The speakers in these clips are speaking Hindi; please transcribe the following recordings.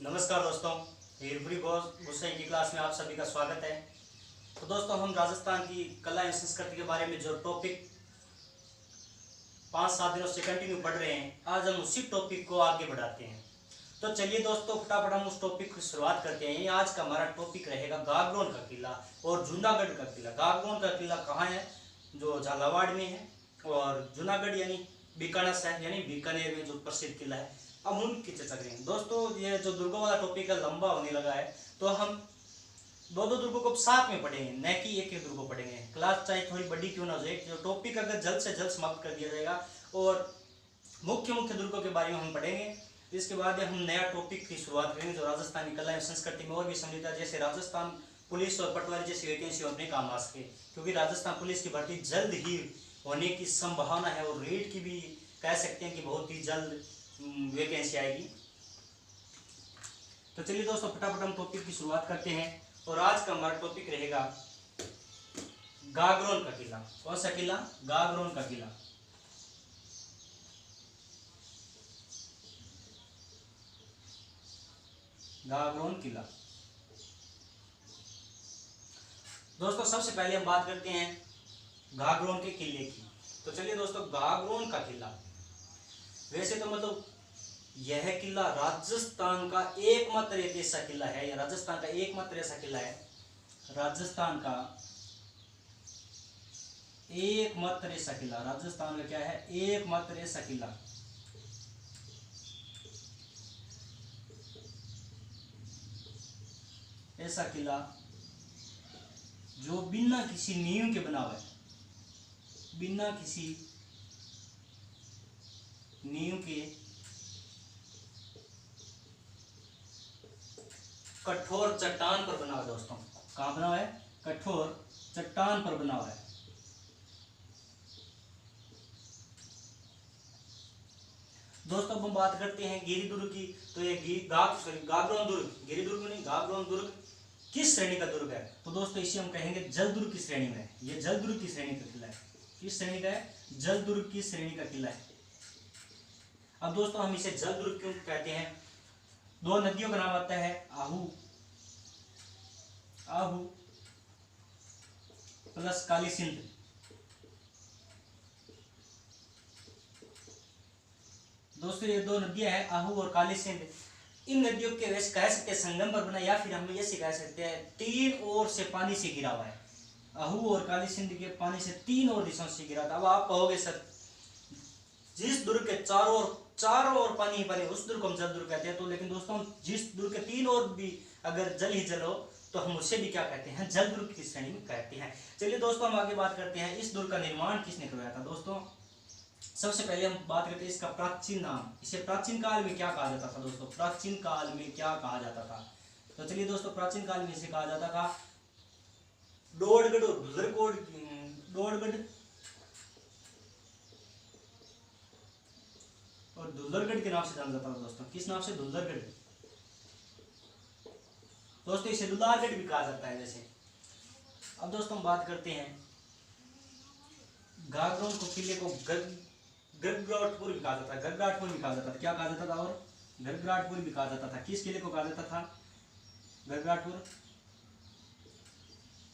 नमस्कार दोस्तों, हीरपुरी गोसाई की क्लास में आप सभी का स्वागत है। तो दोस्तों, हम राजस्थान की कला एवं संस्कृति के बारे में जो टॉपिक 5-7 दिनों से कंटिन्यू पढ़ रहे हैं, आज हम उसी टॉपिक को आगे बढ़ाते हैं। तो चलिए दोस्तों, फटाफट हम उस टॉपिक की शुरुआत करते हैं। आज का हमारा टॉपिक रहेगा गागरोन का किला और जूनागढ़ का किला। गागरोन का किला कहाँ है? जो झालावाड़ में है। और जूनागढ़ यानी बीकानेर शहर यानी बीकानेर में जो प्रसिद्ध किला है, अब उनकी चर्चा करेंगे। दोस्तों, ये जो दुर्गों वाला टॉपिक है लंबा होने लगा है, तो हम दो दुर्गों को साथ में पढ़ेंगे, न कि एक दुर्ग को पढ़ेंगे। क्लास चाहे थोड़ी बड़ी क्यों ना हो जाए, जो टॉपिक अगर जल्द से जल्द समाप्त कर दिया जाएगा और मुख्य दुर्गों के बारे में हम पढ़ेंगे। इसके बाद हम नया टॉपिक की शुरुआत करेंगे जो राजस्थानी कला एवं संस्कृति में और भी समृद्ध है, जैसे राजस्थान पुलिस और पटवारी जैसी वैकेंसी अपने काम आ सके, क्योंकि राजस्थान पुलिस की भर्ती जल्द ही होने की संभावना है और रेट की भी कह सकते हैं कि बहुत ही जल्द वैकेंसी आएगी। तो चलिए दोस्तों, फटाफट हम टॉपिक की शुरुआत करते हैं और आज का हमारा टॉपिक रहेगा गागरोन का किला। कौन सा किला? गागरोन का किला। गागरोन किला। दोस्तों, सबसे पहले हम बात करते हैं गागरोन के किले की। तो चलिए दोस्तों, गागरोन का किला वैसे तो मतलब यह किला राजस्थान का एकमात्र एक ऐसा किला है, या राजस्थान का एकमात्र ऐसा किला है, राजस्थान का एकमात्र ऐसा किला, राजस्थान का क्या है? एकमात्र ऐसा किला ऐसा किला जो बिना किसी नींव के बना हुआ है, बिना किसी नींव के कठोर चट्टान पर बना हुआ है। दोस्तों, कहां बना हुआ है? कठोर चट्टान पर बना हुआ है। दोस्तों, अब हम बात करते हैं गिरिदुर्ग की। तो ये गागरोन दुर्ग, गिरिदुर्ग नहीं, गागरोन दुर्ग किस श्रेणी का दुर्ग है? तो दोस्तों, इसे हम कहेंगे जलदुर्ग की श्रेणी में है। ये जलदुर्ग की श्रेणी का किला है। किस श्रेणी का है? जलदुर्ग की श्रेणी का किला है। अब दोस्तों, हम इसे जलदुर्ग क्यों कहते हैं? दो नदियों का नाम आता है, आहू प्लस काली सिंध। दोस्तों, ये दो नदियां हैं, आहू और काली सिंध। इन नदियों के वैसे कह सकते हैं संगम पर बना, या फिर हम ये कह सकते हैं तीन ओर से पानी से घिरा हुआ है। आहू और काली सिंध के पानी से तीन ओर दिशाओं से घिरा था। अब आप कहोगे सर, जिस दुर्ग के चारों ओर पानी ही पानी, उस दुर्ग को हम जल दुर्ग कहते हैं। तो लेकिन दोस्तों, जिस दुर्ग के तीन ओर भी अगर जल ही जल हो, तो हम उसे भी क्या कहते हैं? जल दुर्ग की श्रेणी में कहते हैं। चलिए दोस्तों, हम आगे बात करते हैं, इस दुर्ग का निर्माण किसने करवाया था? दोस्तों, सबसे पहले हम बात करते हैं इसका प्राचीन नाम। इसे प्राचीन काल में क्या कहा जाता था? दोस्तों, प्राचीन काल में क्या कहा जाता था? तो चलिए दोस्तों, प्राचीन काल में इसे कहा जाता था डोडगढ़ और धुलरकोट, डोडगढ़ और धुलरगढ़ के नाम से जाना जाता था। दोस्तों, किस नाम से? धुलरगढ़। दोस्तों, इसे दुलारगढ़ भी कहा जाता है जैसे। अब दोस्तों, हम बात करते हैं गागरोन को किले को गगराटपुर भी कहा जाता है। गगराटपुर भी कहा जाता था। क्या कहा जाता था? और गगराटपुर भी कहा जाता था। किस किले को कहा जाता था? गगराटपुर।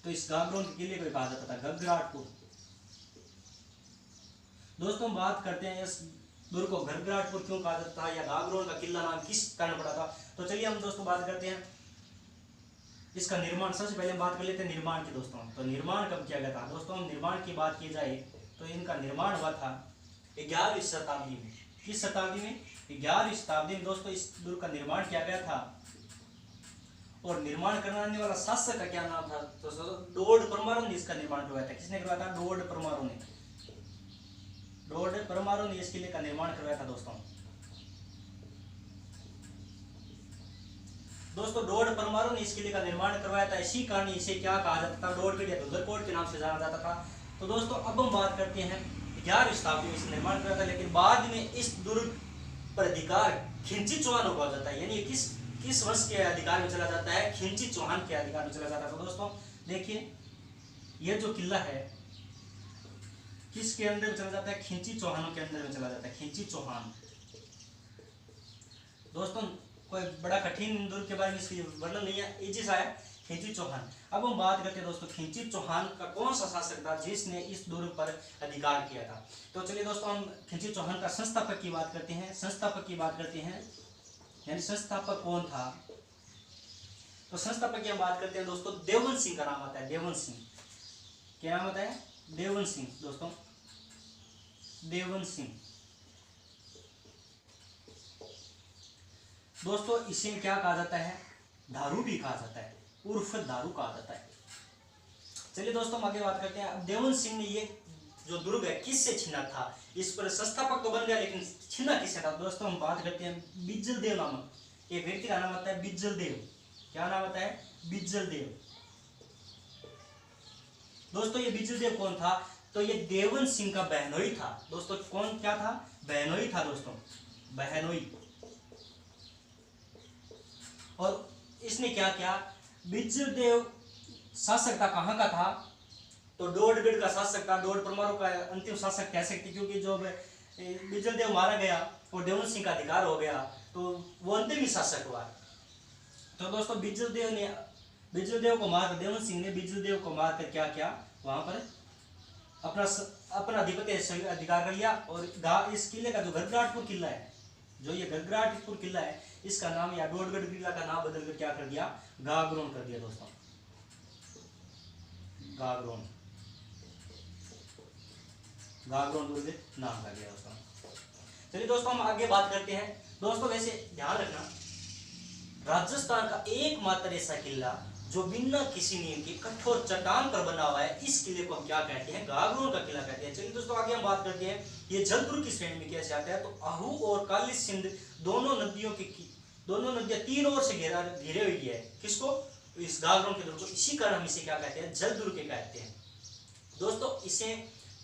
तो इस गागरोन के किले को कहा जाता था गगराटपुर। दोस्तों, हम बात करते हैं इस दुर्ग को गगराटपुर क्यों कहा जाता था, या गागरोन का किला नाम किस कारण पड़ा था। तो चलिए हम दोस्तों बात करते हैं इसका निर्माण। सबसे पहले हम बात कर लेते हैं निर्माण की। दोस्तों, तो निर्माण कब किया गया था? दोस्तों, हम निर्माण की बात की जाए तो इनका निर्माण हुआ था 11वीं शताब्दी में। किस शताब्दी में? 11वीं शताब्दी में। दोस्तों, इस दुर्ग का निर्माण किया गया था और निर्माण करवाने वाला शासक का क्या नाम था? तो डोड परमारो ने इसका निर्माण करवाया था। किसने करवाया था? डोड परमारो ने। डोड परमारो ने इस किले का निर्माण करवाया था। दोस्तों, डोड परमारो ने इस किले का निर्माण करवाया था। इसी कारण इसे क्या कहा जाता था? डोडगढ़ या धुलरकोट के नाम से जाना जाता था। तो दोस्तों, अब हम बात करते हैं 11वीं शताब्दी में इसे निर्माण कराया था, लेकिन बाद में इस दुर्ग पर अधिकार खिंची चौहान को आ जाता है। यानी किस वंश के अधिकार में चला जाता है? खिंची चौहान के अधिकार में चला जाता है। तो दोस्तों देखिए, यह जो किला है किसके अंदर चला जाता है? खिंची चौहानों के अंदर में चला जाता है। खिंची चौहान। दोस्तों, कोई बड़ा कठिन दुर्ग के बारे में इसकी वर्णन नहीं है, इजी सा है, खिंची चौहान। अब हम बात करते हैं दोस्तों खिंची चौहान का कौन सा शासक था जिसने इस दुर्ग पर अधिकार किया था। तो चलिए दोस्तों हम खिंची चौहान का संस्थापक की बात करते हैं, संस्थापक की बात करते हैं, यानी संस्थापक कौन था। तो संस्थापक की हम बात करते हैं दोस्तों, देवबंद सिंह का नाम आता है, देवबंद सिंह। क्या नाम आता है? देवबंद सिंह दोस्तों, देवबंद सिंह। दोस्तों इसे क्या कहा जाता है? दारू भी कहा जाता है, उर्फ दारू कहा जाता है। चलिए दोस्तों हम आगे बात करते हैं। अब देवबंद सिंह ने ये जो दुर्ग है किससे छीना था? इस पर संस्थापक तो बन गया लेकिन छीना किससे था? दोस्तों हम बात करते हैं बिज्जल देव नामक एक व्यक्ति का नाम आता है, बिज्जल देव। क्या नाम आता है? बिज्जल देव। दोस्तों ये बिज्जल देव कौन था? तो ये देवबंद सिंह का बहनोई था। दोस्तों कौन क्या था? बहनोई था दोस्तों, बहनोई। और इसने क्या किया? बिज्जल देव शासक था, कहाँ का था? तो डोडगढ़ का शासक था, डोड परमाणु का अंतिम शासक कह सकते, क्योंकि जो बिज्जल देव मारा गया और देवबंद सिंह का अधिकार हो गया तो वो अंतिम ही शासक हुआ। तो दोस्तों बिज्जल देव को मारकर, देवबंद सिंह ने बिज्जल देव को मारकर क्या किया? वहां पर अपना अधिपत्य अधिकार कर लिया। और इस किले का जो गड़गड़ाटपुर किला है, जो ये गड़गड़ाटपुर किला है, इसका नाम या डोडगढ़ किला का नाम बदलकर क्या कर दिया? गागरोन कर दिया दोस्तों, गागरोन। गागरोन दुर्ग नाम कर दिया दोस्तों। चलिए दोस्तों हम आगे बात करते हैं। दोस्तों वैसे ध्यान रखना, राजस्थान का एकमात्र ऐसा किला जो बिना किसी नींव की कठोर चट्टान पर बना हुआ है, इस किले को हम क्या कहते हैं? गागरोन का किला कहते हैं। चलिए दोस्तों आगे हम बात करते हैं ये जलदुर्ग की श्रेणी में कैसे आता है। तो आहू और काली सिंध दोनों नदियां तीन ओर से घिरे हुई है। किसको? इस गागरोन के दुर्ग को। इसी कारण हम इसे क्या कहते हैं? जलदुर्ग के कहते हैं। दोस्तों इसे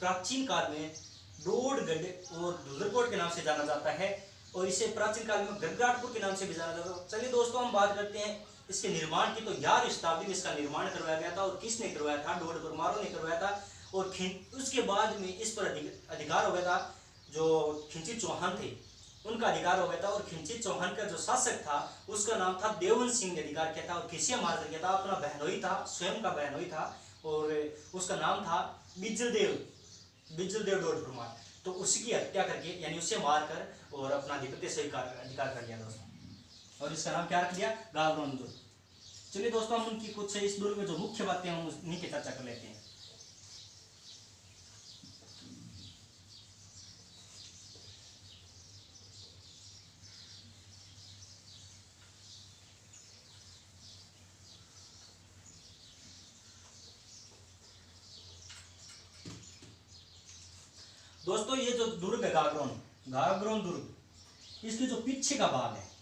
प्राचीन काल में डोडगढ़ और डूंगरकोट के नाम से जाना जाता है और इसे प्राचीन काल में गड़गड़ाटपुर के नाम से भी जाना जाता है। चलिए दोस्तों हम बात करते हैं इसके निर्माण की। तो 11वीं शताब्दी में इसका निर्माण करवाया गया था। और किसने करवाया था? डोड परमाणु ने करवाया था। और उसके बाद में इस पर अधिकार हो गया था, जो खिंची चौहान थे उनका अधिकार हो गया था। और खिंची चौहान का जो शासक था उसका नाम था देवबंद सिंह ने अधिकार किया था और किसे मार दिया था? अपना बहनोई था, स्वयं का बहनोई था और उसका नाम था बिज्जल देव डोड परमार। तो उसकी हत्या करके, यानी उसे मारकर और अपना अधिपत्य से अधिकार कर लिया दोस्तों। और इसका नाम क्या रख दिया? गागरोन दुर्ग। चलिए दोस्तों हम उनकी कुछ इस दुर्ग में जो मुख्य बातें हैं उन्हीं की चर्चा कर लेते हैं। दोस्तों ये जो दुर्ग है गागरोन दुर्ग, इसके जो पीछे का भाग है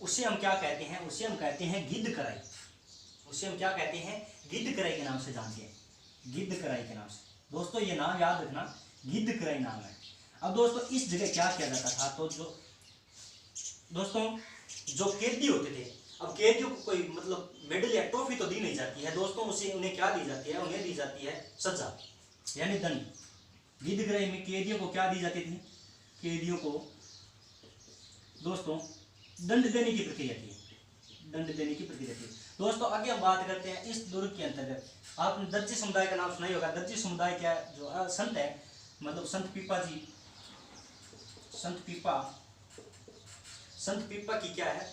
उसे हम क्या कहते हैं? उसे हम कहते हैं गिद्धकराई। उसे हम क्या कहते हैं? गिद्धकराई के नाम से जानते हैं, गिद्धकराई के नाम से। दोस्तों ये नाम याद रखना, गिद्धकराई नाम है। अब दोस्तों इस जगह क्या किया जाता था? तो जो कैदी होते थे, अब कैदियों को कोई मतलब मेडल या ट्रॉफी तो दी नहीं जाती है दोस्तों, उन्हें क्या दी जाती है? उन्हें दी जाती है सजा, यानी दंड। गिद्धकराई में कैदियों को क्या दी जाती थी? कैदियों को दोस्तों दंड देने की प्रक्रिया थी, दंड देने की प्रक्रिया थी। दोस्तों आगे हम बात करते हैं इस दुर्ग के अंतर्गत। आपने दर्जी समुदाय का नाम सुना ही होगा। दर्जी समुदाय क्या जो संत है, मतलब संत पीपा जी, संत पीपा की क्या है?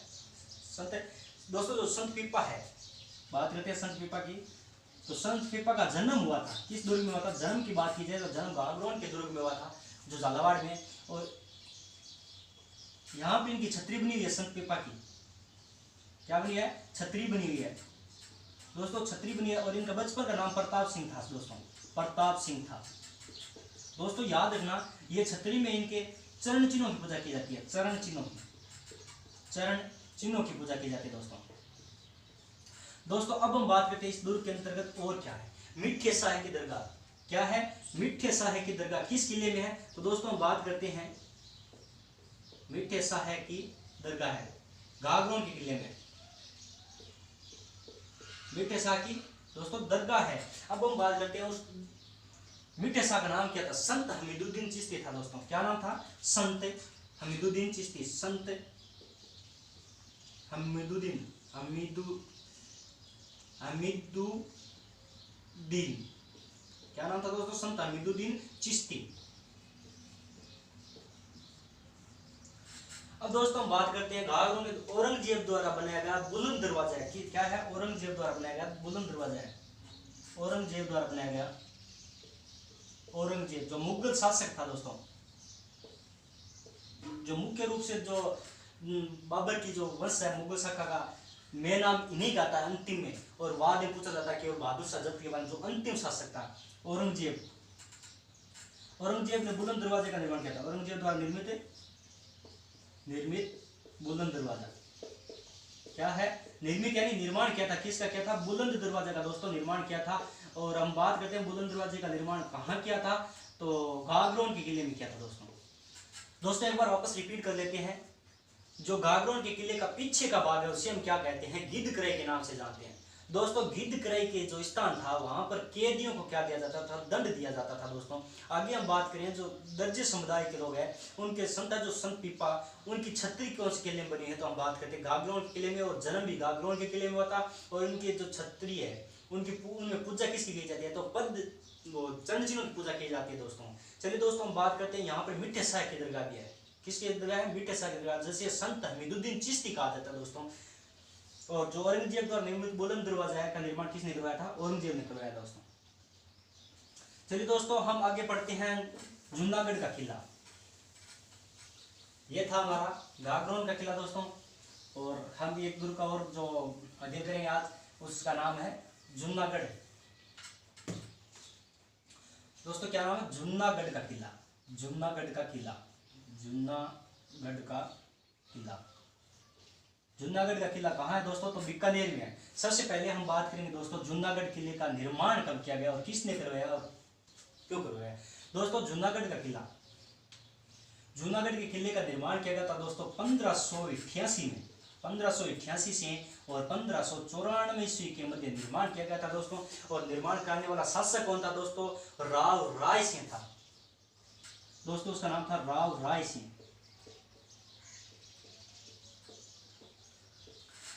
दोस्तों जो संत पीपा है, बात करते हैं संत पीपा की। तो संत पीपा का जन्म हुआ था किस दुर्ग में हुआ था? जन्म की बात की जाए तो जन्म गागरोन के दुर्ग में हुआ था, जो झालावाड़ में। और यहाँ पे इनकी छतरी बनी हुई है संत पीपा की। क्या बनी है? छतरी बनी हुई है दोस्तों, छतरी बनी है। और इनका बचपन का नाम प्रताप सिंह था दोस्तों, प्रताप सिंह था। दोस्तों याद रखना, ये छतरी में इनके चरण चिन्हों की पूजा की जाती है, चरण चिन्हों की पूजा की जाती है दोस्तों। अब हम बात करते हैं इस दुर्ग के अंतर्गत और क्या है? मिठे शाह की दरगाह। क्या है? मिठे शाह की दरगाह किस किले में है? तो दोस्तों हम बात करते हैं मिठे शाह की दरगाह है गागरोन के किले में, मिठे शाह की दोस्तों दरगाह है। अब हम बात करते हैं उस मिठे शाह का नाम क्या था? संत हमीदुद्दीन चिश्ती था दोस्तों। क्या नाम था? संत हमीदुद्दीन चिश्ती, संत हमीदुद्दीन, हमीदुद्दीन, क्या नाम था दोस्तों? संत हमीदुद्दीन चिश्ती। अब दोस्तों हम बात करते हैं घाघरों में औरंगजेब द्वारा बनाया गया बुलंद दरवाजा है कि क्या है? औरंगजेब द्वारा बनाया गया बुलंद दरवाजा है। औरंगजेब द्वारा बनाया गया, औरंगजेब जो मुगल शासक था दोस्तों, जो मुख्य रूप से जो बाबर की जो वंश है मुगल शाखा का, मैं नाम इन्हीं का था अंतिम में, और बाद में पूछा जाता कि बहादुर शाह जफर के बाद जो अंतिम शासक था औरंगजेब। औरंगजेब ने बुलंद दरवाजे का निर्माण किया था। औरंगजेब द्वारा निर्मित बुलंद दरवाजा क्या है? निर्मित यानी निर्माण किया था। किसका किया था? बुलंद दरवाजा का दोस्तों निर्माण किया था। और हम बात करते हैं बुलंद दरवाजे का निर्माण कहाँ किया था, तो गागरोन के किले में किया था दोस्तों एक बार वापस रिपीट कर लेते हैं। जो गागरोन के किले का पीछे का भाग है उसे हम क्या कहते हैं? गिद्धक्रय के नाम से जानते हैं दोस्तों। गिद्धक्रय के जो स्थान था वहां पर कैदियों को क्या दिया जाता था? दंड दिया जाता था दोस्तों। आगे हम बात करें जो दर्जे समुदाय के लोग हैं उनके संत जो संत पीपा, उनकी छतरी कौन से किले में बनी है, तो हम बात करते हैं गागरोन के किले में, और जन्म भी गागरोन के किले में हुआ था। और उनकी जो छतरी है उनमें पूजा किसकी की जाती है? तो पद वो चंद चिन्हों की पूजा की जाती है दोस्तों। चलिए दोस्तों हम बात करते हैं, यहाँ पर मिठे शाह की दरगाह भी है। किसकी दरगाह है? मिठे शाह की दरगाह, जैसे संत हमीदुद्दीन चिश्ती कहा जाता है दोस्तों। और जो औरंगजेब द्वारा निर्मित बुलंद दरवाजा का निर्माण किसने करवाया था? औरंगजेब ने करवाया दोस्तों। चलिए दोस्तों हम आगे पढ़ते हैं। जूनागढ़ का किला, ये था हमारा गागरोन का किला दोस्तों। और हम एक दुर्ग का और जो अध्ययन करेंगे आज, उसका नाम है जूनागढ़। दोस्तों क्या नाम है? जूनागढ़ का किला, जूनागढ़ का किला, जूनागढ़ का किला। जूनागढ़ का किला कहाँ है दोस्तों? तो बीकानेर में है। सबसे पहले हम बात करेंगे दोस्तों जूनागढ़ किले का निर्माण कब किया गया और किसने करवाया और क्यों करवाया। दोस्तों जूनागढ़ का किला, जूनागढ़ के किले का निर्माण किया गया था दोस्तों 1588 में, 1588 से और 1594 ईस्वी के मध्य निर्माण किया गया था दोस्तों। और निर्माण करने वाला शासक कौन था दोस्तों? राव राय सिंह था दोस्तों, उसका नाम था राव राय सिंह।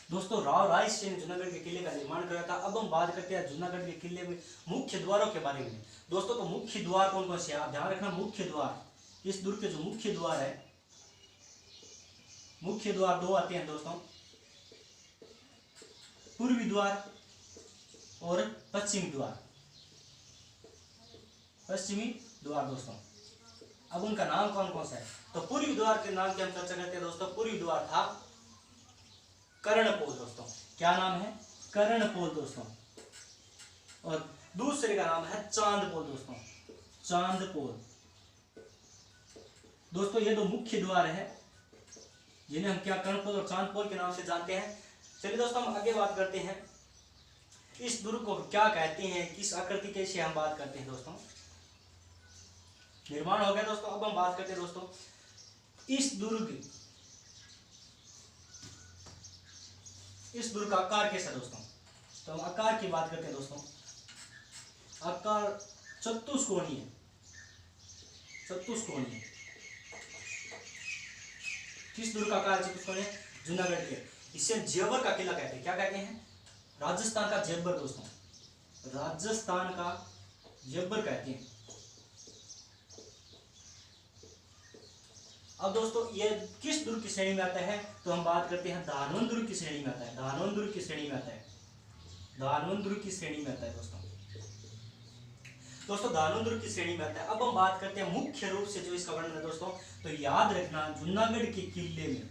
दोस्तों राव राय सिंह ने जूनागढ़ के किले का निर्माण कराया था। अब हम बात करते हैं जूनागढ़ के किले में मुख्य द्वारों के बारे में दोस्तों। तो मुख्य द्वार कौन कौन से हैं? आप ध्यान रखना, मुख्य द्वार, इस दुर्ग के जो मुख्य द्वार है, मुख्य द्वार दो आते हैं दोस्तों, पूर्वी द्वार और पश्चिमी द्वार, पश्चिमी द्वार दोस्तों। अब उनका नाम कौन कौन सा है? तो पूर्वी द्वार के नाम की हम चर्चा करते हैं दोस्तों। पूर्वी द्वार था कर्णपोल दोस्तों, क्या नाम है? कर्णपोल दोस्तों। और दूसरे का नाम है चांदपोल दोस्तों, चांदपोल। दोस्तों ये दो मुख्य द्वार है जिन्हें हम क्या कर्णपोल और चांदपोल के नाम से जानते हैं। चलिए दोस्तों हम आगे बात करते हैं, इस दुर्ग को क्या कहते हैं, किस आकृति के से हम बात करते हैं दोस्तों। निर्माण हो गया दोस्तों। अब हम बात करते हैं दोस्तों इस दुर्ग का आकार कैसा दोस्तों। तो हम आकार की बात करते हैं दोस्तों। आकार चतुष्कोणीय, चतुष्कोणीय। किस दुर्ग का आकार चतुष्कोणीय? जूनागढ़ के। इसे जेवर का किला कहते हैं। क्या कहते हैं? राजस्थान का जेवर दोस्तों, राजस्थान का जेवर कहते हैं। अब दोस्तों ये किस दुर्ग की श्रेणी में आता है? तो हम बात करते हैं धानवंत दुर्ग की श्रेणी में आता है, धानवंत दुर्ग की श्रेणी में आता है, धानवंत दुर्ग की श्रेणी में आता है दोस्तों। दोस्तों धानवंत दुर्ग की श्रेणी में आता है। अब हम बात करते हैं मुख्य रूप से जो इसका वर्णन है दोस्तों। तो याद रखना जूनागढ़ के किले में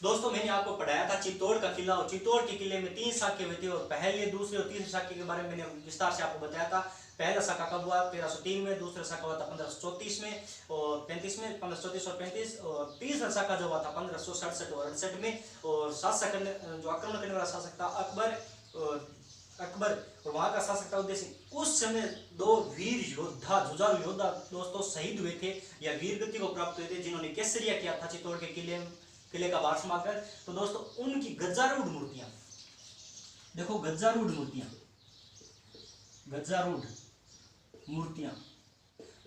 दोस्तों मैंने आपको पढ़ाया था चित्तौड़ का किला, और चित्तौड़ के किले में 3 शाखे हुए थे, और पहले दूसरे और तीसरे शाखे के बारे में मैंने विस्तार से आपको बताया था। पहला शाखा कब हुआ? 1303 में, दूसरा शाखा हुआ था 1534 में और 35 में, 1534 और 35, और तीसरा शाखा जो हुआ था 1567 और 68 में। और शासक जो आक्रमण करने वाला शासक था अकबर, और वहां का शासक था उदय सिंह। उस समय 2 वीर योद्धा, जुझारू योद्धा दोस्तों शहीद हुए थे या वीर गति को प्राप्त हुए थे, जिन्होंने केसरिया किया था चित्तौड़ के किले का वार संभालकर। तो दोस्तों उनकी गजारूढ़ मूर्तियां देखो, गजारूढ़ मूर्तियां, गजारूढ़ मूर्तियां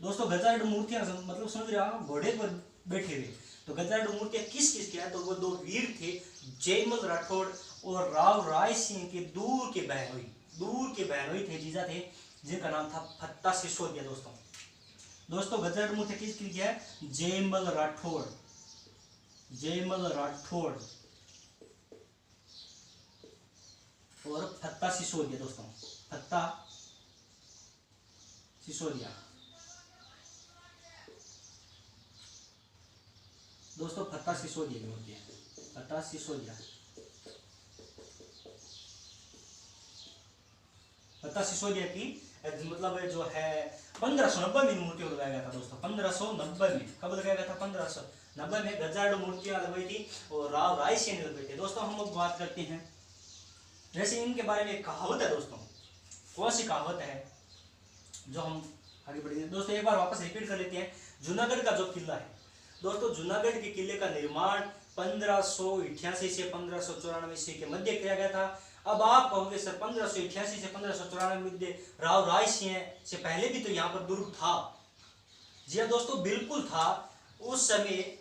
दोस्तों, गजारूढ़ मूर्तियां मतलब समझ रहे हो, घोड़े पर बैठे हुए। तो गजारूढ़ मूर्तियां किस किस की है, तो वो दो वीर थे, जयमल राठौड़ और राव राय सिंह के दूर के बहनोई थे, जीजा थे, जिनका नाम था फत्ता सिसोदिया। दोस्तों गजारूढ़ मूर्ति किस की है, जयमल राठौड़ और फत्ता सिसोदिया। फत्ता सिसोदिया। फत्ता सिसोदिया की मूर्ति है, फत्ता सिसोदिया। फत्ता सिसोदिया की मतलब जो है 1590 में मूर्ति लगाया गया था दोस्तों। 1590 में कब लगाया गया था, 1590 में गजारूढ़ मूर्तियां लगवाई थी और राव राय सिंह ने लगवाई थी। दोस्तों हम लोग बात करते हैं, जैसे इनके बारे में एक कहावत है दोस्तों। कौन सी कहावत है जो हम आगे बढ़ेंगे दोस्तों, एक बार वापस रिपीट कर लेते हैं। जूनागढ़ का जो किला है दोस्तों, जूनागढ़ के किले का निर्माण 1588 से 1594 ईस्वी के मध्य किया गया था। अब आप कहोगे सर 1588 से 1594 मध्य राव राय सिंह से पहले भी तो यहाँ पर दुर्ग था। जी हाँ दोस्तों, बिल्कुल था। उस समय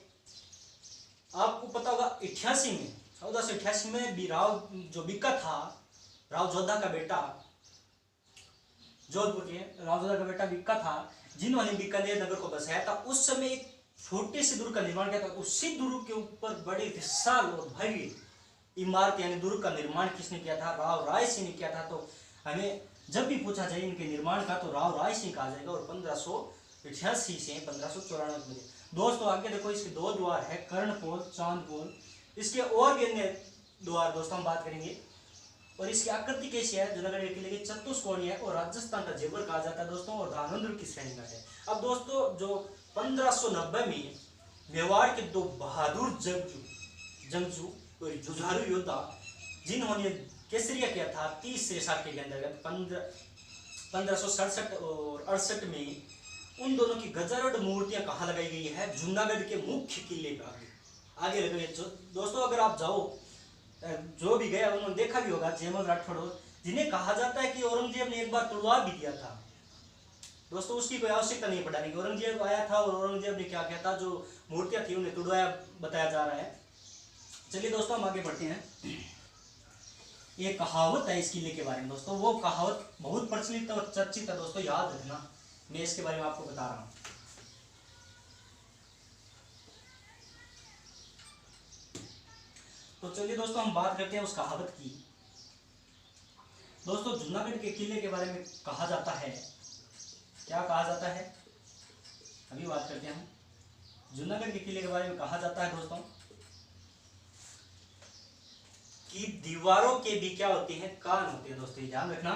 आपको पता होगा 88 में 1488 में भी राव जो बिक्का था, राव जोधा का बेटा, जोधपुर के राव जोधा का बेटा बिक्का था, जिन्होंने बीकानेर नगर को बसाया था। उस समय एक छोटे से दुर्ग का निर्माण किया था। उसी दुर्ग के ऊपर बड़े विशाल और भव्य इमारत यानी दुर्ग का निर्माण किसने किया था, राव राय सिंह ने किया था। तो हमें जब भी पूछा जाए इनके निर्माण का तो राव राय सिंह कहा जाएगा। और 1588 से 1594 में। दोस्तों आगे देखो, इसके दो द्वार है, कर्णपोल, चांदपोल। इसके और भी अन्य द्वार दोस्तों हम बात करेंगे। और इसकी आकृति कैसी है, जूनागढ़ के किले की चतुष्कोणीय है और राजस्थान का जेवर कहा जाता है दोस्तों, और धानवंतरी की श्रेणी का है। अब दोस्तों जो 1590 में मेवाड़ के दो बहादुर जंगजू और जुझारू योद्धा, जिन्होंने केसरिया किया था 30 साल के अंतर्गत 1567 और 68 में, उन दोनों की गजारूढ़ मूर्तियां कहाँ लगाई गई है, जूनागढ़ के मुख्य किले पर आगे लगाई। दोस्तों अगर आप जाओ, जो भी गया उन्होंने देखा भी होगा, जयमल राठौड़, जिन्हें कहा जाता है कि औरंगजेब ने एक बार तुड़वा भी दिया था। दोस्तों उसकी कोई आवश्यकता नहीं पड़ाने की, औरंगजेब आया था और औरंगजेब ने क्या किया था, जो मूर्तियां थी उन्हें तुड़वाया बताया जा रहा है। चलिए दोस्तों हम आगे बढ़ते हैं। ये कहावत है इस किले के बारे में दोस्तों, वो कहावत बहुत प्रचलित और चर्चित है दोस्तों, याद रखना, मैं इसके बारे में आपको बता रहा हूँ। तो चलिए दोस्तों हम बात करते हैं उस कहावत की। दोस्तों जूनागढ़ के किले के बारे में कहा जाता है, क्या कहा जाता है, अभी बात करते हैं हम। जूनागढ़ के किले के बारे में कहा जाता है दोस्तों कि दीवारों के भी क्या होते हैं, कान होते हैं। दोस्तों ध्यान रखना,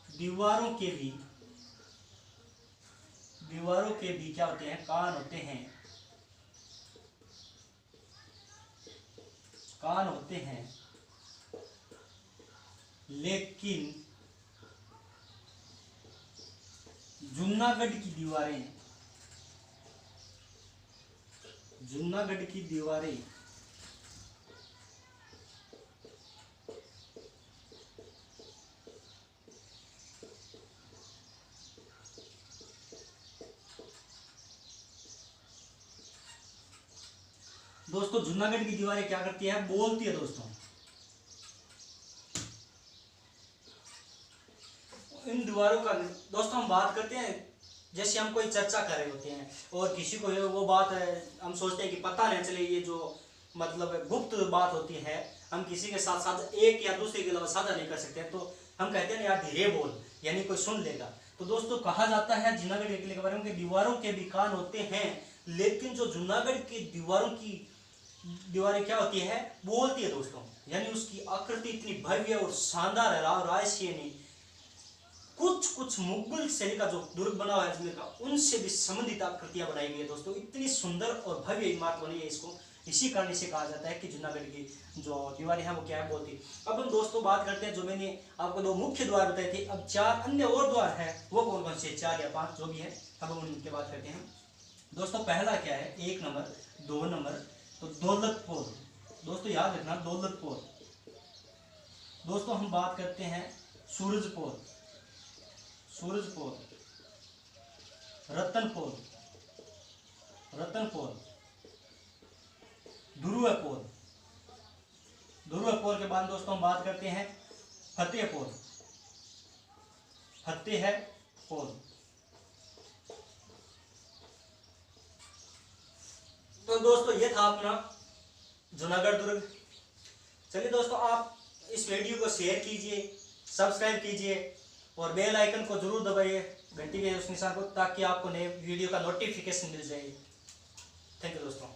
दीवारों के भी क्या होते हैं, कान होते हैं, कान होते हैं। लेकिन जूनागढ़ की दीवारें दोस्तों जूनागढ़ की दीवारें क्या करती है, बोलती है दोस्तों। इन दीवारों का दोस्तों हम बात करते हैं, जैसे हम कोई चर्चा कर रहे होते हैं और किसी को वो बात है, हम सोचते हैं कि पता नहीं चले, ये जो मतलब गुप्त बात होती है, हम किसी के साथ साथ एक या दूसरे के अलावा साझा नहीं कर सकते, तो हम कहते हैं यार धीरे बोल, यानी कोई सुन लेगा। तो दोस्तों कहा जाता है जूनागढ़ के किले के बारे में कि दीवारों के भी कान होते हैं, लेकिन जो जूनागढ़ की दीवारें क्या होती है, बोलती है दोस्तों। यानी उसकी आकृति इतनी भव्य और शानदार है। राव राय सिंह ने कुछ मुगल शैली का जो दुर्ग बना हुआ है अजमेर का, उनसे भी संबंधित आकृतियां बनाई गई है दोस्तों। इतनी सुंदर और भव्य इमारत बनी है, इसको इसी कारण से कहा जाता है कि जूनागढ़ की जो दीवारें हैं वो क्या है, बोलती। अब हम दोस्तों बात करते हैं, जो मैंने आपको दो मुख्य द्वार बताए थे, अब 4 अन्य और द्वार है, वो कौन कौन से, 4 या 5 जो भी है, अब हम उनकी बात करते हैं। दोस्तों पहला क्या है, 1 नंबर, 2 नंबर तो दौलतपुर। दोस्तों याद रखना दौलतपुर। दोस्तों हम बात करते हैं सूरजपुर, रतनपुर, रतनपुर, ध्रुवपुर। ध्रुवपुर के बाद दोस्तों हम बात करते हैं फतेहपुर, फतेहपुर। तो दोस्तों ये था अपना जूनागढ़ दुर्ग। चलिए दोस्तों, आप इस वीडियो को शेयर कीजिए, सब्सक्राइब कीजिए और बेल आइकन को जरूर दबाइए, घंटी के उस निशान को, ताकि आपको नए वीडियो का नोटिफिकेशन मिल जाए। थैंक यू दोस्तों।